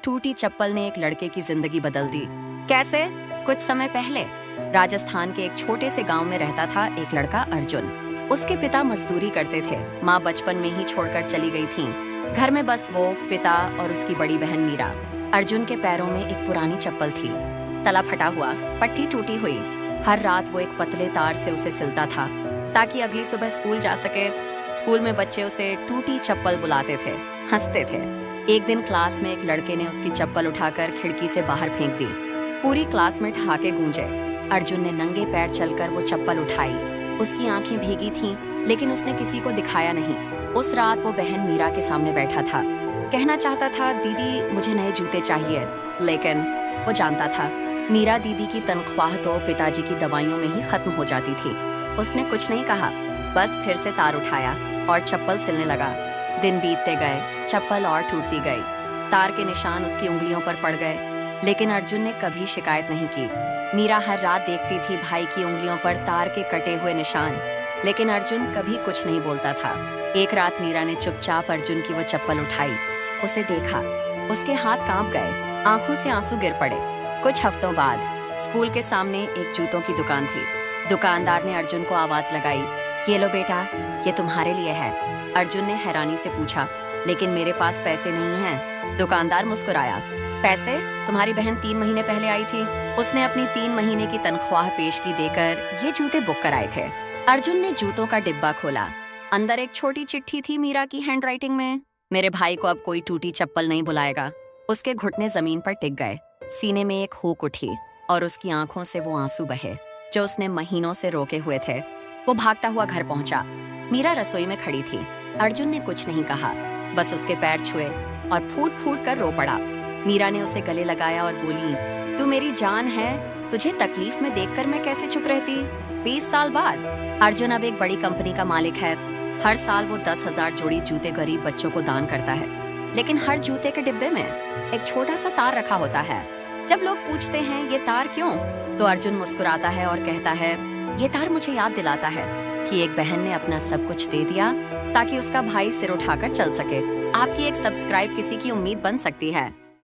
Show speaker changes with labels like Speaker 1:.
Speaker 1: टूटी चप्पल ने एक लड़के की जिंदगी बदल दी। कैसे? कुछ समय पहले राजस्थान के एक छोटे से गांव में रहता था एक लड़का अर्जुन। उसके पिता मजदूरी करते थे, माँ बचपन में ही छोड़कर चली गई थी। घर में बस वो, पिता और उसकी बड़ी बहन मीरा। अर्जुन के पैरों में एक पुरानी चप्पल थी, तला फटा हुआ, पट्टी टूटी हुई। हर रात वो एक पतले तार से उसे सिलता था ताकि अगली सुबह स्कूल जा सके। स्कूल में बच्चे उसे टूटी चप्पल बुलाते थे, हंसते थे। एक दिन क्लास में एक लड़के ने उसकी चप्पल उठाकर खिड़की से बाहर फेंक दी। पूरी क्लास में ठहाके गूंजे। अर्जुन ने नंगे पैर चलकर वो चप्पल उठाई। उसकी आंखें भीगी थीं, लेकिन उसने किसी को दिखाया नहीं। उस रात वो बहन मीरा के सामने बैठा था। कहना चाहता था, दीदी मुझे नए जूते चाहिए, लेकिन वो जानता था मीरा दीदी की तनख्वाह तो पिताजी की दवाइयों में ही खत्म हो जाती थी। उसने कुछ नहीं कहा, बस फिर से तार उठाया और चप्पल सिलने लगा। दिन बीतते गए, चप्पल और टूटती गई। तार के निशान उसकी उंगलियों पर पड़ गए, लेकिन अर्जुन ने कभी शिकायत नहीं की। मीरा हर रात देखती थी भाई की उंगलियों पर तार के कटे हुए निशान, लेकिन अर्जुन कभी कुछ नहीं बोलता था। एक रात मीरा ने चुपचाप अर्जुन की वो चप्पल उठाई। उसे देखा, उसके हाथ कांप गए, आंखों से आंसू गिर पड़े। कुछ हफ्तों बाद स्कूल के सामने एक जूतों की दुकान थी। दुकानदार ने अर्जुन को आवाज लगाई, ये लो बेटा, ये तुम्हारे लिए है। अर्जुन ने हैरानी से पूछा, लेकिन मेरे पास पैसे नहीं हैं। दुकानदार मुस्कुराया, पैसे? तुम्हारी बहन 3 महीने पहले आई थी, उसने अपनी 3 महीने की तनख्वाह पेशगी देकर ये जूते बुक कराए थे। अर्जुन ने जूतों का डिब्बा खोला। अंदर एक छोटी चिट्ठी थी मीरा की हैंडराइटिंग में, मेरे भाई को अब कोई टूटी चप्पल नहीं बुलाएगा। उसके घुटने जमीन पर टिक गए, सीने में एक हुक उठी और उसकी आंखों से वो आंसू बहे जो उसने महीनों से रोके हुए थे। वो भागता हुआ घर पहुंचा। मीरा रसोई में खड़ी थी। अर्जुन ने कुछ नहीं कहा, बस उसके पैर छुए और फूट फूट कर रो पड़ा। मीरा ने उसे गले लगाया और बोली, तू मेरी जान है, तुझे तकलीफ में देखकर मैं कैसे चुप रहती। 20 साल बाद अर्जुन अब एक बड़ी कंपनी का मालिक है। हर साल वो 10,000 जोड़ी जूते गरीब बच्चों को दान करता है, लेकिन हर जूते के डिब्बे में एक छोटा सा तार रखा होता है। जब लोग पूछते हैं ये तार क्यों, तो अर्जुन मुस्कुराता है और कहता है, ये तार मुझे याद दिलाता है कि एक बहन ने अपना सब कुछ दे दिया ताकि उसका भाई सिर उठाकर चल सके। आपकी एक सब्सक्राइब किसी की उम्मीद बन सकती है।